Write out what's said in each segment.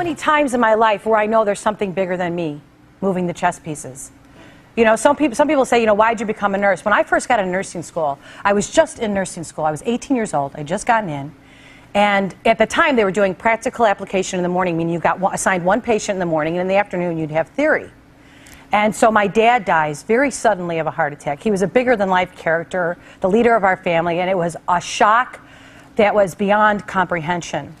many times in my life where I know there's something bigger than me moving the chess pieces. You know, some people say, you know, why'd you become a nurse? When I first got into nursing school, I was just in nursing school. I was 18 years old. I'd just gotten in. And at the time, they were doing practical application in the morning, meaning you got assigned one patient in the morning, and in the afternoon, you'd have theory. And so my dad dies very suddenly of a heart attack. He was a bigger-than-life character, the leader of our family, and it was a shock that was beyond comprehension.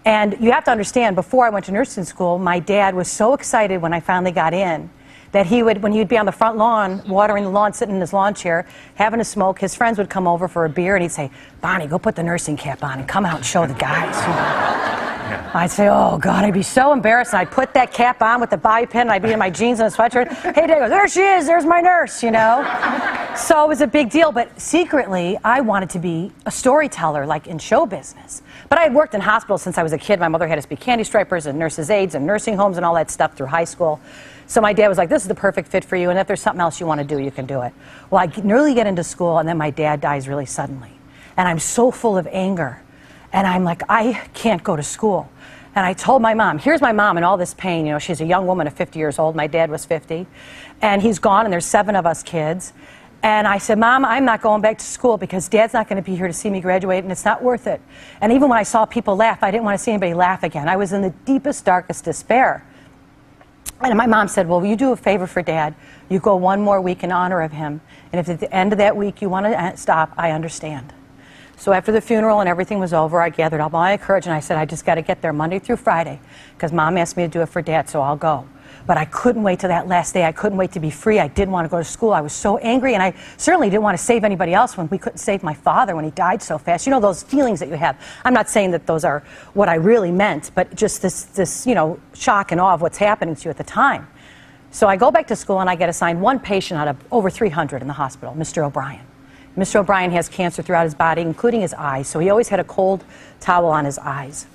And you have to understand, before I went to nursing school, my dad was so excited when I finally got in that he would, when he'd be on the front lawn, watering the lawn, sitting in his lawn chair, having a smoke, his friends would come over for a beer, and he'd say, Bonnie, go put the nursing cap on and come out and show the guys. You know? I'd say, oh, God, I'd be so embarrassed, and I'd put that cap on with the bobby pin, and I'd be in my jeans and a sweatshirt. Hey, Dad goes, there she is, there's my nurse, you know? So it was a big deal, but secretly, I wanted to be a storyteller, like in show business. But I had worked in hospitals since I was a kid. My mother had us be candy stripers and nurses' aides and nursing homes and all that stuff through high school. So my dad was like, this is the perfect fit for you, and if there's something else you want to do, you can do it. Well, I nearly get into school, and then my dad dies really suddenly. And I'm so full of anger. And I'm like, I can't go to school. And I told my mom, here's my mom in all this pain. You know, she's a young woman of 50 years old. My dad was 50. And he's gone, and there's 7 of us kids. And I said, Mom, I'm not going back to school because Dad's not going to be here to see me graduate, and it's not worth it. And even when I saw people laugh, I didn't want to see anybody laugh again. I was in the deepest, darkest despair. And my mom said, well, will you do a favor for Dad? You go 1 more week in honor of him. And if at the end of that week you want to stop, I understand. So after the funeral and everything was over, I gathered all my courage and I said, I just got to get there Monday through Friday because Mom asked me to do it for Dad, so I'll go. But I couldn't wait till that last day. I couldn't wait to be free. I didn't want to go to school. I was so angry, and I certainly didn't want to save anybody else when we couldn't save my father when he died so fast. You know, those feelings that you have. I'm not saying that those are what I really meant, but just this you know, shock and awe of what's happening to you at the time. So I go back to school, and I get assigned 1 patient out of over 300 in the hospital, Mr. O'Brien. Mr. O'Brien has cancer throughout his body, including his eyes, so he always had a cold towel on his eyes.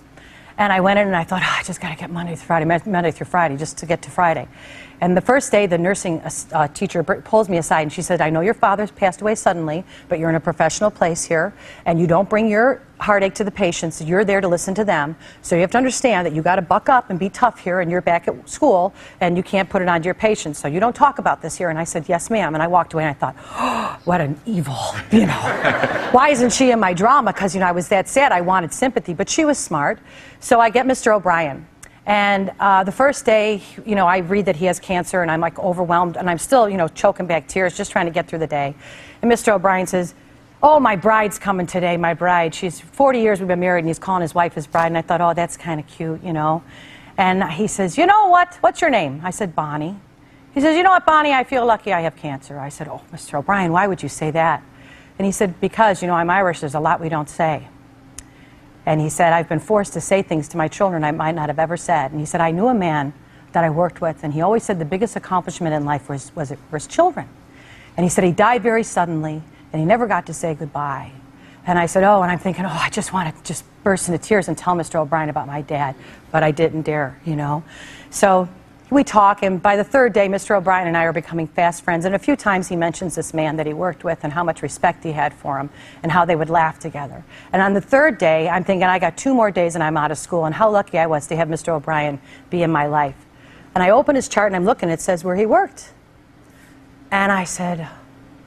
And I went in and I thought, oh, I just got to get Monday through Friday, just to get to Friday. And the first day, the nursing teacher pulls me aside and she said, I know your father's passed away suddenly, but you're in a professional place here, and you don't bring your heartache to the patients. You're there to listen to them. So you have to understand that you got to buck up and be tough here, and you're back at school, and you can't put it on to your patients. So you don't talk about this here. And I said, yes, ma'am. And I walked away and I thought, oh, what an evil, you know. Why isn't she in my drama? Because, you know, I was that sad. I wanted sympathy, but she was smart. So I get Mr. O'Brien. And the first day, you know, I read that he has cancer, and I'm like overwhelmed, and I'm still, you know, choking back tears, just trying to get through the day. And Mr. O'Brien says, oh, my bride's coming today, my bride. She's 40 years we've been married, and he's calling his wife his bride. And I thought, oh, that's kind of cute, you know. And he says, you know what? What's your name? I said, Bonnie. He says, you know what, Bonnie? I feel lucky I have cancer. I said, oh, Mr. O'Brien, why would you say that? And he said, because, you know, I'm Irish. There's a lot we don't say. And he said, I've been forced to say things to my children I might not have ever said. And he said, I knew a man that I worked with, and he always said the biggest accomplishment in life was children. And he said he died very suddenly, and he never got to say goodbye. And I said, oh, and I'm thinking, oh, I just want to just burst into tears and tell Mr. O'Brien about my dad, but I didn't dare, you know. So we talk, and by the 3rd day, Mr. O'Brien and I are becoming fast friends. And a few times he mentions this man that he worked with and how much respect he had for him and how they would laugh together. And on the 3rd day, I'm thinking, I got 2 more days and I'm out of school, and how lucky I was to have Mr. O'Brien be in my life. And I open his chart and I'm looking, it says where he worked. And I said,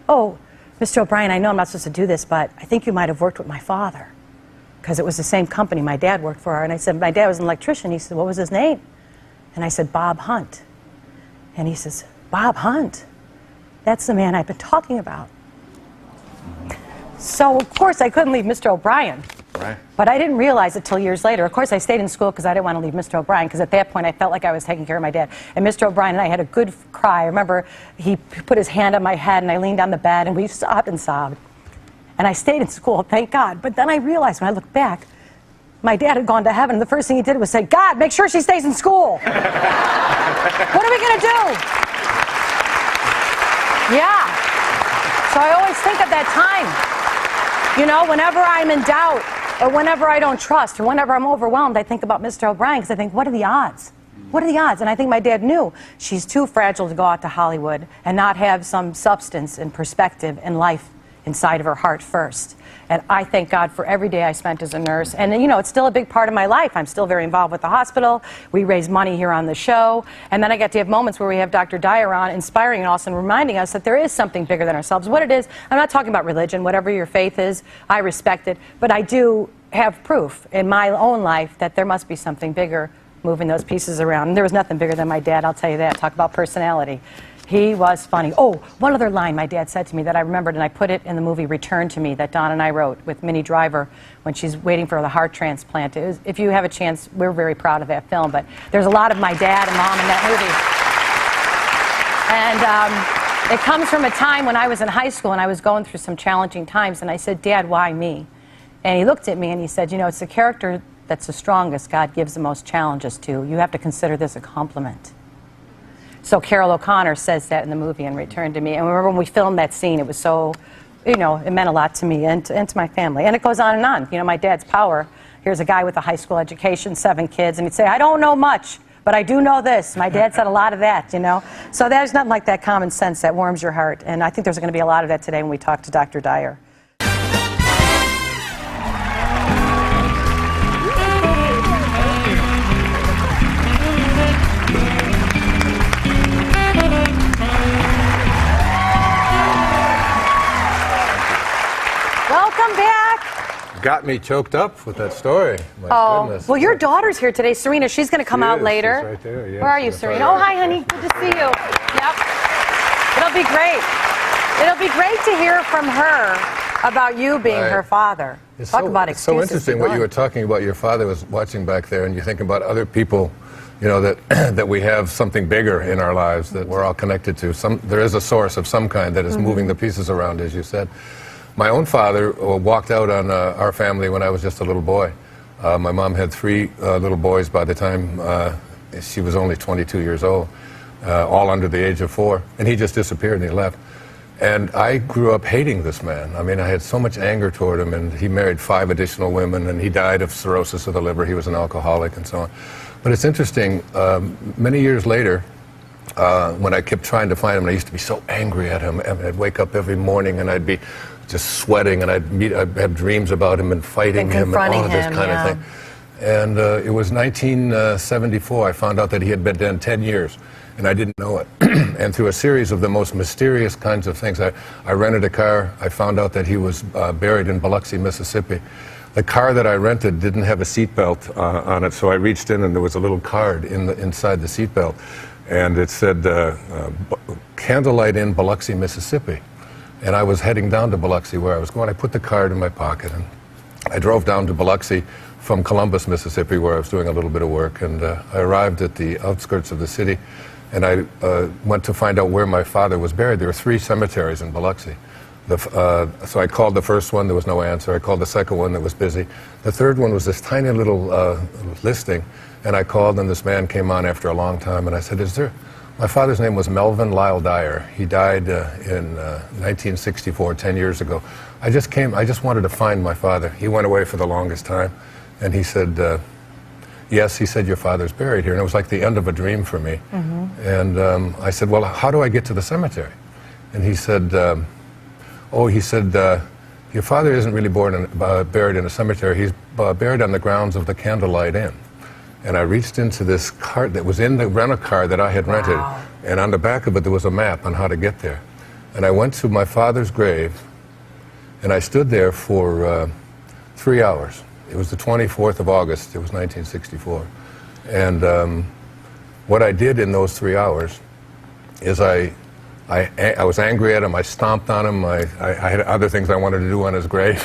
oh, Mr. O'Brien, I know I'm not supposed to do this, but I think you might have worked with my father, because it was the same company my dad worked for. And I said, my dad was an electrician. He said, what was his name? And I said, Bob Hunt. And he says, Bob Hunt? That's the man I've been talking about. So, of course, I couldn't leave Mr. O'Brien. Right. But I didn't realize it till years later. Of course, I stayed in school because I didn't want to leave Mr. O'Brien, because at that point I felt like I was taking care of my dad. And Mr. O'Brien and I had a good cry. I remember he put his hand on my head, and I leaned on the bed, and we sobbed and sobbed. And I stayed in school, thank God. But then I realized when I looked back, my dad had gone to heaven, and the first thing he did was say, God, make sure she stays in school. What are we going to do? Yeah. So I always think of that time. You know, whenever I'm in doubt, or whenever I don't trust, or whenever I'm overwhelmed, I think about Mr. O'Brien, because I think, what are the odds? What are the odds? And I think my dad knew she's too fragile to go out to Hollywood and not have some substance and perspective in life inside of her heart first. And I thank God for every day I spent as a nurse. And, you know, it's still a big part of my life. I'm still very involved with the hospital. We raise money here on the show. And then I get to have moments where we have Dr. Dyer on, inspiring us and reminding us that there is something bigger than ourselves. What it is, I'm not talking about religion. Whatever your faith is, I respect it. But I do have proof in my own life that there must be something bigger moving those pieces around. And there was nothing bigger than my dad, I'll tell you that. Talk about personality. He was funny. Oh, one other line my dad said to me that I remembered, and I put it in the movie Return to Me that Dawn and I wrote with Minnie Driver when she's waiting for the heart transplant. It was, if you have a chance, we're very proud of that film, but there's a lot of my dad and mom in that movie. And it comes from a time when I was in high school and I was going through some challenging times, and I said, Dad, why me? And he looked at me and he said, you know, it's the character that's the strongest God gives the most challenges to. You have to consider this a compliment. So Carol O'Connor says that in the movie in Return to Me. And remember when we filmed that scene, it was so, you know, it meant a lot to me and to my family. And it goes on and on. You know, my dad's power. Here's a guy with a high school education, 7 kids, and he'd say, I don't know much, but I do know this. My dad said a lot of that, you know. So there's nothing like that common sense that warms your heart. And I think there's going to be a lot of that today when we talk to Dr. Dyer. Welcome back. Got me choked up with that story. My goodness. Well, your daughter's here today, Serena. She's going to come out later. She's right there, yes. Where are you, Serena? Oh, hi, honey. Good to see you. Yep. It'll be great. It'll be great to hear from her about you being her father. Talk about excuses. It's so interesting what you were talking about. Your father was watching back there, and you think about other people, you know, that that we have something bigger in our lives that we're all connected to. There is a source of some kind that is moving the pieces around, as you said. My own father walked out on our family when I was just a little boy. My mom had 3 little boys by the time she was only 22 years old, all under the age of 4. And he just disappeared and he left. And I grew up hating this man. I mean, I had so much anger toward him, and he married 5 additional women, and he died of cirrhosis of the liver. He was an alcoholic and so on. But it's interesting, many years later, when I kept trying to find him, and I used to be so angry at him. I'd wake up every morning and I'd be just sweating, and I'd have dreams about him and fighting him and all of this kind of thing. And it was 1974, I found out that he had been dead 10 years, and I didn't know it. And through a series of the most mysterious kinds of things, I rented a car. I found out that he was buried in Biloxi, Mississippi. The car that I rented didn't have a seatbelt on it, so I reached in and there was a little card inside the seatbelt, and it said, Candlelight Inn, Biloxi, Mississippi. And I was heading down to Biloxi where I was going. I put the card in my pocket, and I drove down to Biloxi from Columbus, Mississippi, where I was doing a little bit of work. And I arrived at the outskirts of the city, and I went to find out where my father was buried. There were 3 cemeteries in Biloxi. So I called the first one, there was no answer. I called the second one, that was busy. The third one was this tiny little listing, and I called, and this man came on after a long time, and I said, my father's name was Melvin Lyle Dyer. He died in 1964, 10 years ago. I just wanted to find my father. He went away for the longest time, and he said, yes, he said, your father's buried here. And it was like the end of a dream for me. And I said, well, how do I get to the cemetery? And he said, your father isn't really buried in a cemetery. He's buried on the grounds of the Candlelight Inn. And I reached into this cart that was in the rental car that I had rented, and on the back of it there was a map on how to get there. And I went to my father's grave, and I stood there for 3 hours. It was the 24th of August, it was 1964. And what I did in those 3 hours is I was angry at him, I stomped on him, I had other things I wanted to do on his grave.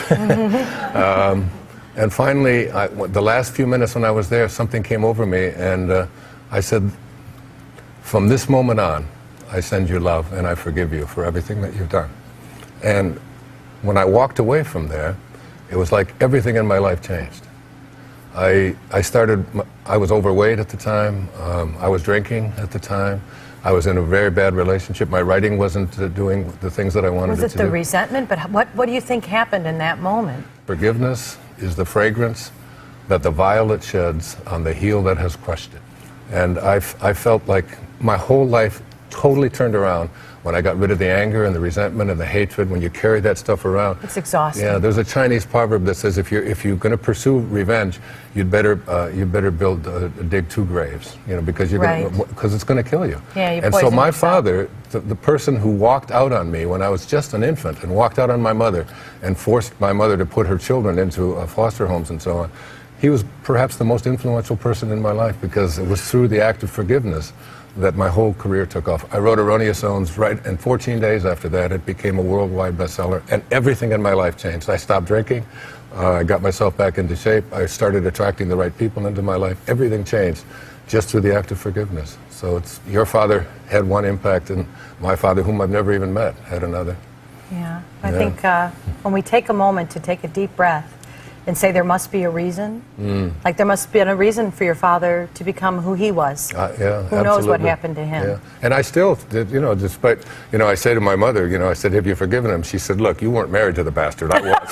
And finally, the last few minutes when I was there, something came over me, and I said, from this moment on, I send you love, and I forgive you for everything that you've done. And when I walked away from there, it was like everything in my life changed. I was overweight at the time, I was drinking at the time, I was in a very bad relationship, my writing wasn't doing the things that I wanted it to do. Was it the resentment? But what do you think happened in that moment? Forgiveness is the fragrance that the violet sheds on the heel that has crushed it. And I felt like my whole life totally turned around when I got rid of the anger and the resentment and the hatred, when you carry that stuff around. It's exhausting. Yeah, there's a Chinese proverb that says if you're going to pursue revenge, you'd better dig 2 graves, because it's going to kill you. Yeah, you and so poison my yourself. father, the person who walked out on me when I was just an infant and walked out on my mother and forced my mother to put her children into foster homes and so on, he was perhaps the most influential person in my life, because it was through the act of forgiveness that my whole career took off. I wrote Erroneous Owns, and 14 days after that, it became a worldwide bestseller, and everything in my life changed. I stopped drinking. I got myself back into shape. I started attracting the right people into my life. Everything changed just through the act of forgiveness. So your father had one impact, and my father, whom I've never even met, had another. Yeah, I think when we take a moment to take a deep breath and say there must be a reason, like there must be a reason for your father to become who he was. Who knows what happened to him? Yeah. And I still, despite, I say to my mother, I said, have you forgiven him? She said, look, you weren't married to the bastard, I was.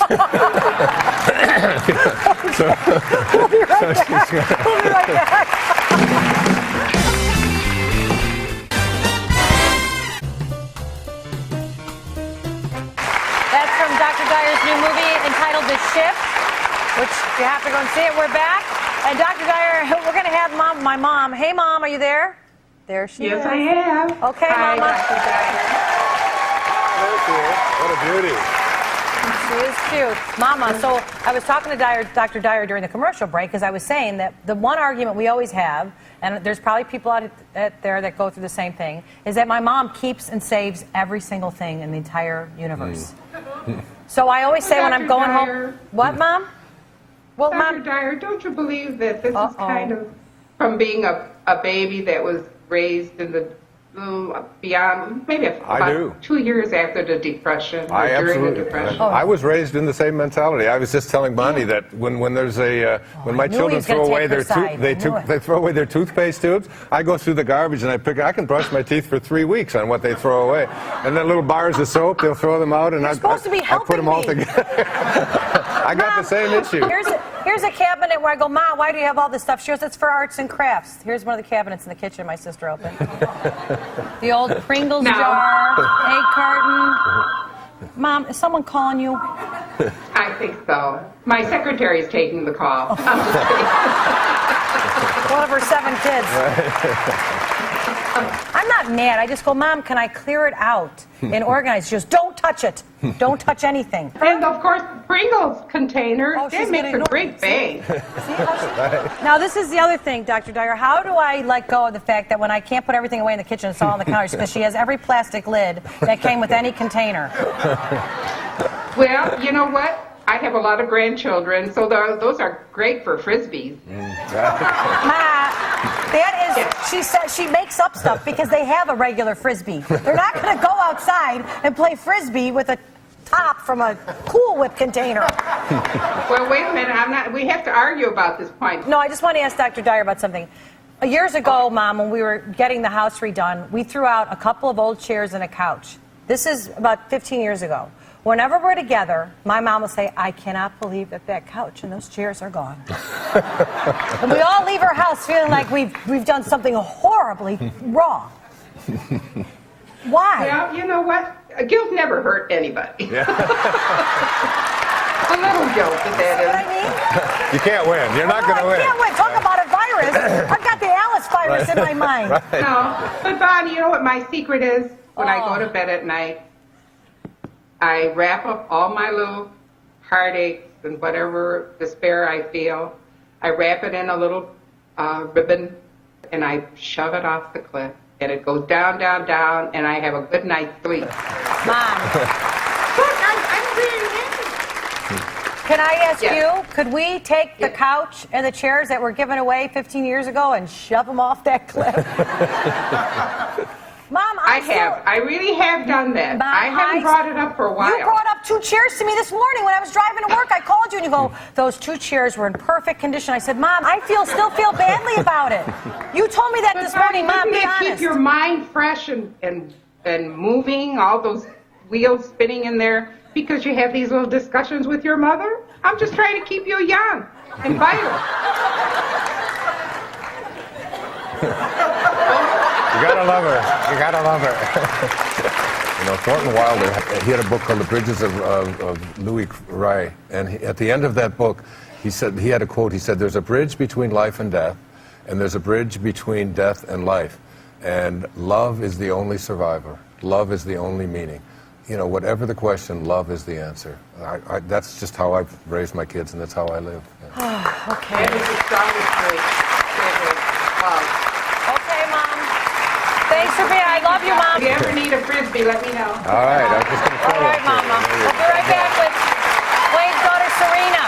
We'll be right back. We'll be right back. That's from Dr. Dyer's new movie entitled The Shift, which you have to go and see it. We're back. And Dr. Dyer, we're going to have my mom. Hey, Mom, are you there? There she is. Yes, I am. Okay, Hi, Mama. Dr. Dyer. What a beauty. She is cute. Mama, so I was talking to Dr. Dyer during the commercial break, because I was saying that the one argument we always have, and there's probably people out there that go through the same thing, is that my mom keeps and saves every single thing in the entire universe. So I always say when I'm going home... What, Mom? Well, Dr. Mom... Dyer, don't you believe that this is kind of from being a baby that was raised in the beyond, maybe about 2 years after the Depression, or during the Depression? I was raised in the same mentality. I was just telling Bonnie that when there's when my children throw away their they throw away their toothpaste tubes, I go through the garbage and I can brush my teeth for 3 weeks on what they throw away. And then little bars of soap, they'll throw them out, and I put them all together. I got the same issue. Here's a cabinet where I go, Mom, why do you have all this stuff? She goes, it's for arts and crafts. Here's one of the cabinets in the kitchen my sister opened. The old Pringles jar, egg carton. Mom, is someone calling you? I think so. My secretary's taking the call. One of her 7 kids. I'm not mad. I just go, Mom, can I clear it out and organize? She goes, don't touch it. Don't touch anything. And of course, Pringles container, that makes a great bang. Now, this is the other thing, Dr. Dyer. How do I let go of the fact that when I can't put everything away in the kitchen, it's all on the counters, because she has every plastic lid that came with any container? Well, you know what? I have a lot of grandchildren, so those are great for Frisbees. She says she makes up stuff because they have a regular Frisbee. They're not going to go outside and play Frisbee with a top from a Cool Whip container. Well, wait a minute. We have to argue about this point. No, I just want to ask Dr. Dyer about something. Years ago, Mom, when we were getting the house redone, we threw out a couple of old chairs and a couch. This is about 15 years ago. Whenever we're together, my mom will say, I cannot believe that couch and those chairs are gone. And we all leave our house feeling like we've done something horribly wrong. Why? Well, you know what? Guilt never hurt anybody. Yeah. A little guilt, that is. What I mean? You can't win. You're not going to win. I can't win. Talk about a virus. I've got the Alice virus in my mind. Right. No, but Bonnie, you know what my secret is? When I go to bed at night, I wrap up all my little heartaches and whatever despair I feel. I wrap it in a little ribbon, and I shove it off the cliff. And it goes down, down, down, and I have a good night's sleep. Mom. Look, I'm really happy. Can I ask you, could we take the couch and the chairs that were given away 15 years ago and shove them off that cliff? Mom, I really have done that. Mom, I haven't brought it up for a while. You brought up 2 chairs to me this morning when I was driving to work. I called you and you go, those 2 chairs were in perfect condition. I said, Mom, I still feel badly about it. You told me that this morning, Mom, be honest. Keep your mind fresh and moving, all those wheels spinning in there, because you have these little discussions with your mother? I'm just trying to keep you young and vital. You gotta love her. You gotta love her. You know, Thornton Wilder, he had a book called The Bridges of Louis Ray, and at the end of that book, he said, he had a quote, he said, "There's a bridge between life and death, and there's a bridge between death and life, and love is the only survivor. Love is the only meaning." You know, whatever the question, love is the answer. That's just how I've raised my kids, and that's how I live. Yeah. Okay. That is the strongest way. Love. Okay, Mom. Thanks for being. I love you, Mom. If you ever need a frisbee, let me know. All right, I was just going to All right, Mama. We'll be right back with Wayne's daughter, Serena.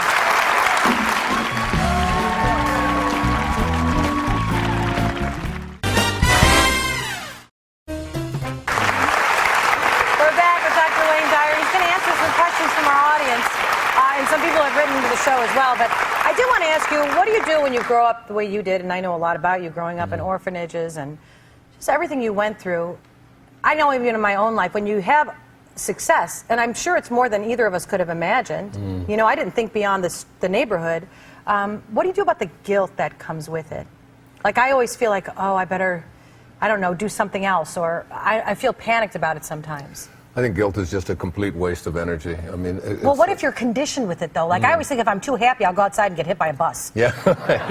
We're back with Dr. Wayne Dyer. He's going to answer some questions from our audience. And some people have written to the show as well. But I do want to ask you, what do you do when you grow up the way you did? And I know a lot about you growing up in orphanages and just everything you went through. I know even in my own life, when you have success, and I'm sure it's more than either of us could have imagined. You know, I didn't think beyond the neighborhood. What do you do about the guilt that comes with it? Like, I always feel like, oh, I better, I don't know, do something else, or I feel panicked about it sometimes. I think guilt is just a complete waste of energy. I mean, Well, what if you're conditioned with it, though? Like, I always think if I'm too happy, I'll go outside and get hit by a bus. Yeah.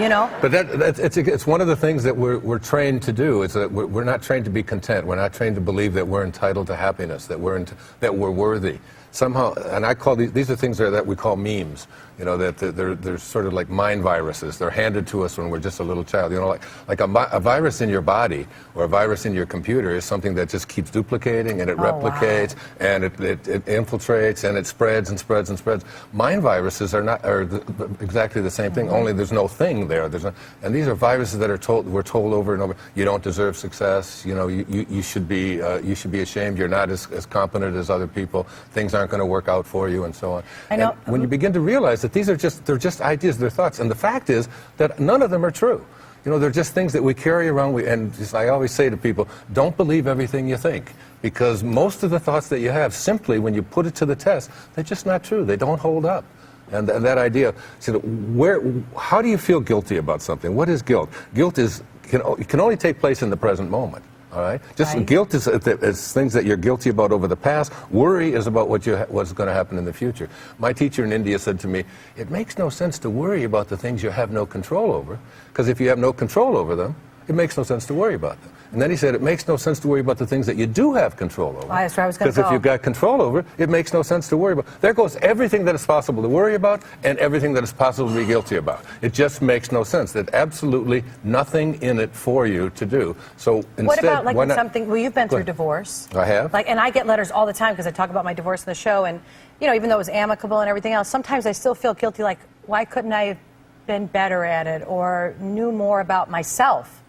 You know? But it's one of the things that we're trained to do. Is that we're not trained to be content. We're not trained to believe that we're entitled to happiness, that we're worthy. Somehow, and I call these are things that we call memes. You know, that they're sort of like mind viruses. They're handed to us when we're just a little child. You know, like a virus in your body or a virus in your computer is something that just keeps duplicating, and it replicates, and it infiltrates, and it spreads and spreads and spreads. Mind viruses are exactly the same thing. Only there's no thing there. And these are viruses that we're told over and over. You don't deserve success. You know, you should be ashamed. You're not as competent as other people. Things aren't going to work out for you, and so on. I know. And when you begin to realize that they're just ideas, they're thoughts, and the fact is that none of them are true. You know, they're just things that we carry around. I always say to people, don't believe everything you think, because most of the thoughts that you have, simply when you put it to the test, they're just not true. They don't hold up. And that idea, how do you feel guilty about something? What is guilt? Guilt can only take place in the present moment. All right. Guilt is things that you're guilty about over the past. Worry is about what's going to happen in the future. My teacher in India said to me, "It makes no sense to worry about the things you have no control over, because if you have no control over them, it makes no sense to worry about them." And then he said, "It makes no sense to worry about the things that you do have control over." That's where I was going to go. Because if you've got control over, it makes no sense to worry about. There goes everything that is possible to worry about and everything that is possible to be guilty about. It just makes no sense. There's absolutely nothing in it for you to do. So instead, what about like why not, something? Well, you've been through divorce. I have. Like, and I get letters all the time because I talk about my divorce in the show, and you know, even though it was amicable and everything else, sometimes I still feel guilty. Like, why couldn't I have been better at it or knew more about myself?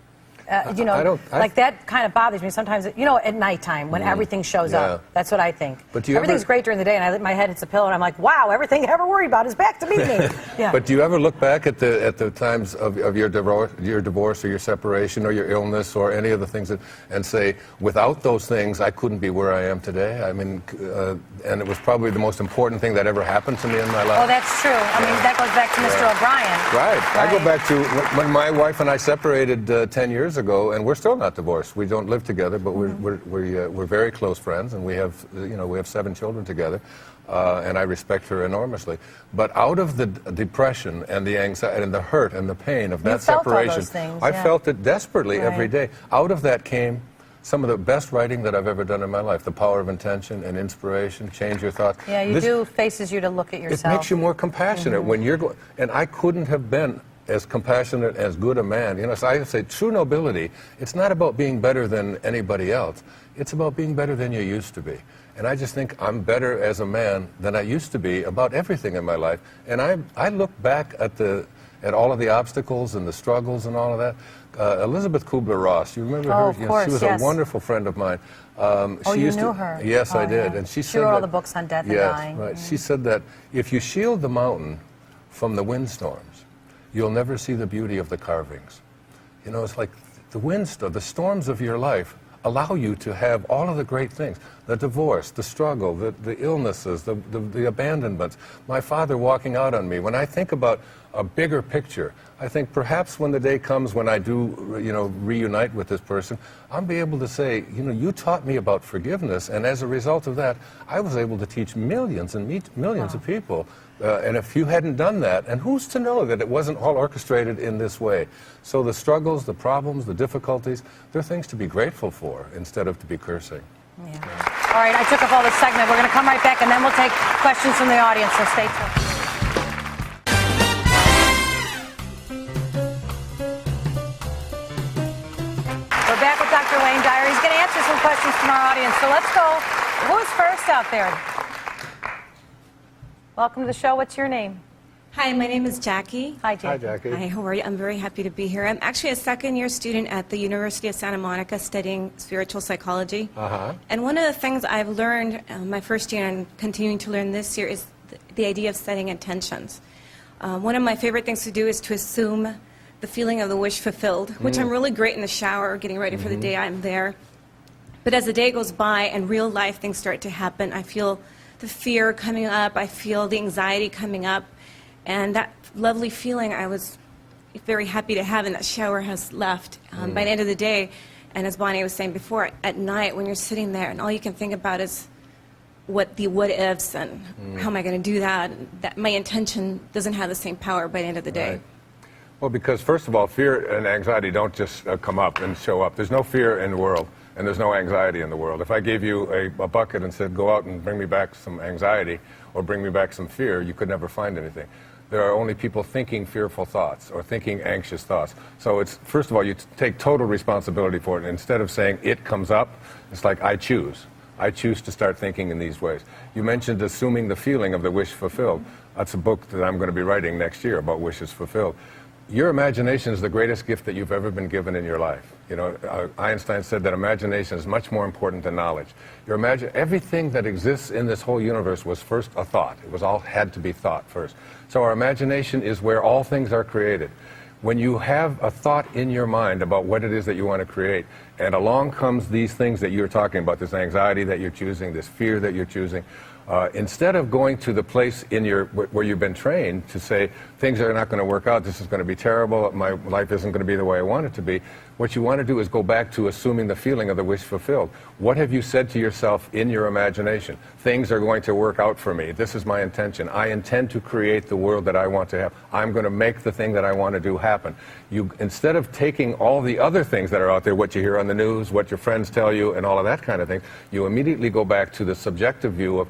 You know, like that kind of bothers me sometimes. You know, at nighttime when everything shows up, that's what I think. But everything's great during the day, and my head hits a pillow, and I'm like, wow, everything I ever worried about is back to meeting. Yeah. But do you ever look back at the times of your divorce or your separation or your illness or any of the things and say, without those things, I couldn't be where I am today? I mean, and it was probably the most important thing that ever happened to me in my life. Oh, that's true. I mean, that goes back to Mr. O'Brien. Right. I go back to when my wife and I separated 10 years ago, and we're still not divorced. We don't live together, but we're very close friends, and we have 7 children together, and I respect her enormously. But out of the depression and the anxiety and the hurt and the pain of that separation, all those things, I felt it desperately every day. Out of that came some of the best writing that I've ever done in my life. The Power of Intention and Inspiration, Change Your Thoughts. Yeah, faces you to look at yourself. It makes you more compassionate when you're going. And I couldn't have been as compassionate, as good a man. You know, so I say true nobility, it's not about being better than anybody else. It's about being better than you used to be. And I just think I'm better as a man than I used to be about everything in my life. And I look back at all of the obstacles and the struggles and all of that. Elizabeth Kubler-Ross, you remember her? Of course, she was a wonderful friend of mine. You knew her? Yes, I did. And she wrote all the books on death and dying. Right. She said that if you shield the mountain from the windstorms, you'll never see the beauty of the carvings. You know, it's like the storms of your life allow you to have all of the great things, the divorce, the struggle, the illnesses, the abandonments, my father walking out on me. When I think about a bigger picture, I think perhaps when the day comes when I do, reunite with this person, I'll be able to say, you taught me about forgiveness, and as a result of that, I was able to teach millions and millions of people. And if you hadn't done that, and who's to know that it wasn't all orchestrated in this way? So the struggles, the problems, the difficulties, they're things to be grateful for instead of to be cursing. Yeah. All right, I took up all this segment. We're going to come right back, and then we'll take questions from the audience, so stay tuned. We're back with Dr. Wayne Dyer. He's going to answer some questions from our audience. So let's go. Who's first out there? Welcome to the show. What's your name? Hi, my name is Jackie. Hi, Jackie. Hi, Jackie. Hi, how are you? I'm very happy to be here. I'm actually a second-year student at the University of Santa Monica studying spiritual psychology. And one of the things I've learned my first year and continuing to learn this year is the idea of setting intentions. One of my favorite things to do is to assume the feeling of the wish fulfilled, which I'm really great in the shower, getting ready for the day I'm there. But as the day goes by and real life things start to happen, I feel the fear coming up, I feel the anxiety coming up, and that lovely feeling I was very happy to have in that shower has left. By the end of the day, and as Bonnie was saying before, at night when you're sitting there and all you can think about is what ifs and how am I going to do that, that my intention doesn't have the same power by the end of the day. Right. Well, because first of all, fear and anxiety don't just come up and show up. There's no fear in the world, and there's no anxiety in the world. If I gave you a bucket and said, go out and bring me back some anxiety or bring me back some fear, you could never find anything. There are only people thinking fearful thoughts or thinking anxious thoughts. So it's, first of all, you take total responsibility for it. And instead of saying it comes up, it's like I choose. I choose to start thinking in these ways. You mentioned assuming the feeling of the wish fulfilled. That's a book that I'm going to be writing next year about wishes fulfilled. Your imagination is the greatest gift that you've ever been given in your life. Einstein said that imagination is much more important than knowledge. Everything that exists in this whole universe was first a thought. It was all had to be thought first. So our imagination is where all things are created. When you have a thought in your mind about what it is that you want to create, and along comes these things that you're talking about, this anxiety that you're choosing, this fear that you're choosing, instead of going to the place where you've been trained to say, things are not going to work out, this is going to be terrible, my life isn't going to be the way I want it to be, what you want to do is go back to assuming the feeling of the wish fulfilled. What have you said to yourself in your imagination? Things are going to work out for me. This is my intention. I intend to create the world that I want to have. I'm going to make the thing that I want to do happen. Instead of taking all the other things that are out there, what you hear on the news, what your friends tell you, and all of that kind of thing, you immediately go back to the subjective view of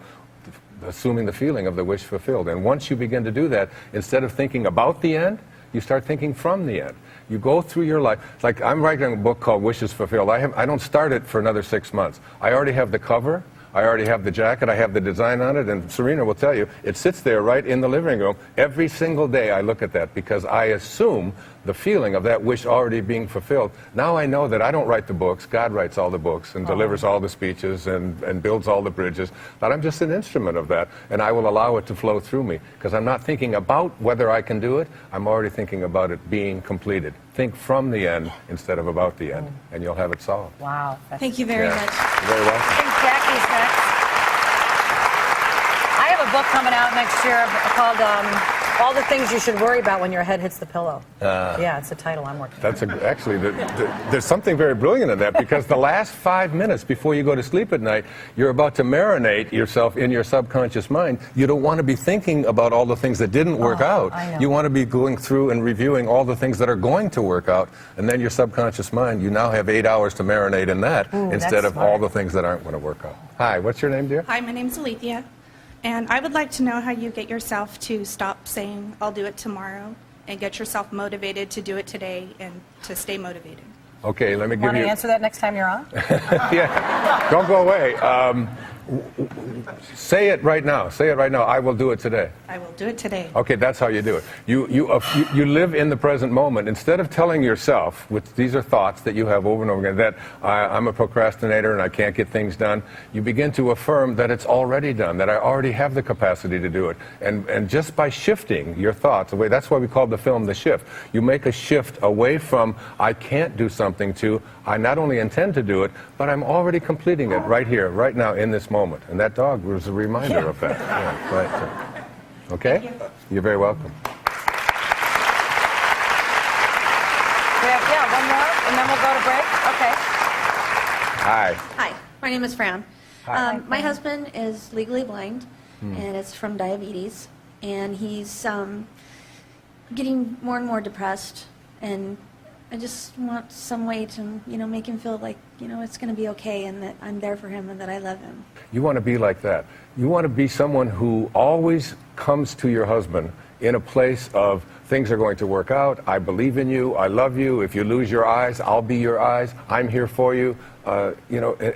assuming the feeling of the wish fulfilled. And once you begin to do that, instead of thinking about the end, you start thinking from the end. You go through your life. It's like I'm writing a book called Wishes Fulfilled. I don't start it for another 6 months. I already have the cover. I already have the jacket. I have the design on it. And Serena will tell you, it sits there right in the living room. Every single day I look at that because I assume the feeling of that wish already being fulfilled. Now I know that I don't write the books. God writes all the books and delivers all the speeches and builds all the bridges. That I'm just an instrument of that. And I will allow it to flow through me because I'm not thinking about whether I can do it. I'm already thinking about it being completed. Think from the end instead of about the end, and you'll have it solved. Wow. Thank you very much. You're very welcome. I think Jackie's next. I have a book coming out next year called All the Things You Should Worry About When Your Head Hits the Pillow. Yeah, it's the title I'm working on. Actually, there's something very brilliant in that because the last 5 minutes before you go to sleep at night, you're about to marinate yourself in your subconscious mind. You don't want to be thinking about all the things that didn't work out. I know. You want to be going through and reviewing all the things that are going to work out, and then your subconscious mind, you now have 8 hours to marinate in that instead of all the things that aren't going to work out. Hi, what's your name, dear? Hi, my name's Alethea, and I would like to know how you get yourself to stop saying, I'll do it tomorrow, and get yourself motivated to do it today and to stay motivated. Okay, let me give Want you... to answer that next time you're on? Yeah, don't go away. Say it right now. Say it right now. I will do it today. I will do it today. Okay, that's how you do it. You live in the present moment. Instead of telling yourself, which these are thoughts that you have over and over again, that I'm a procrastinator and I can't get things done, you begin to affirm that it's already done, that I already have the capacity to do it. And just by shifting your thoughts away, that's why we call the film The Shift. You make a shift away from I can't do something to I not only intend to do it, but I'm already completing it right here, right now, in this moment. And that dog was a reminder of that. Yeah, right. Okay? Thank you. You're very welcome. We have, one more, and then we'll go to break. Okay. Hi. Hi, my name is Fran. Hi. My husband is legally blind, and it's from diabetes, and he's getting more and more depressed, and I just want some way to, make him feel like, it's going to be okay, and that I'm there for him, and that I love him. You want to be like that. You want to be someone who always comes to your husband in a place of things are going to work out. I believe in you. I love you. If you lose your eyes, I'll be your eyes. I'm here for you.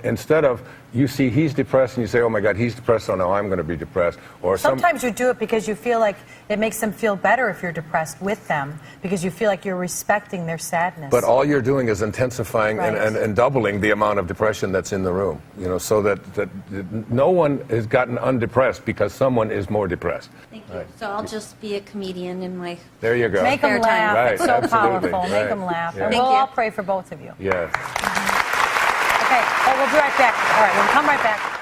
Instead of you see he's depressed and you say, oh my God, he's depressed, so now I'm going to be depressed. Or Sometimes you do it because you feel like it makes them feel better if you're depressed with them, because you feel like you're respecting their sadness. But all you're doing is intensifying Right. and doubling the amount of depression that's in the room. So that no one has gotten undepressed because someone is more depressed. Thank you. So I'll just be a comedian in my... There you go. Make them Spare time. laugh. Right, It's so absolutely. powerful. Make Right. them laugh. Yeah. And Thank we'll you. all pray for both of you. Yes. Okay, we'll be right back. All right, we'll come right back.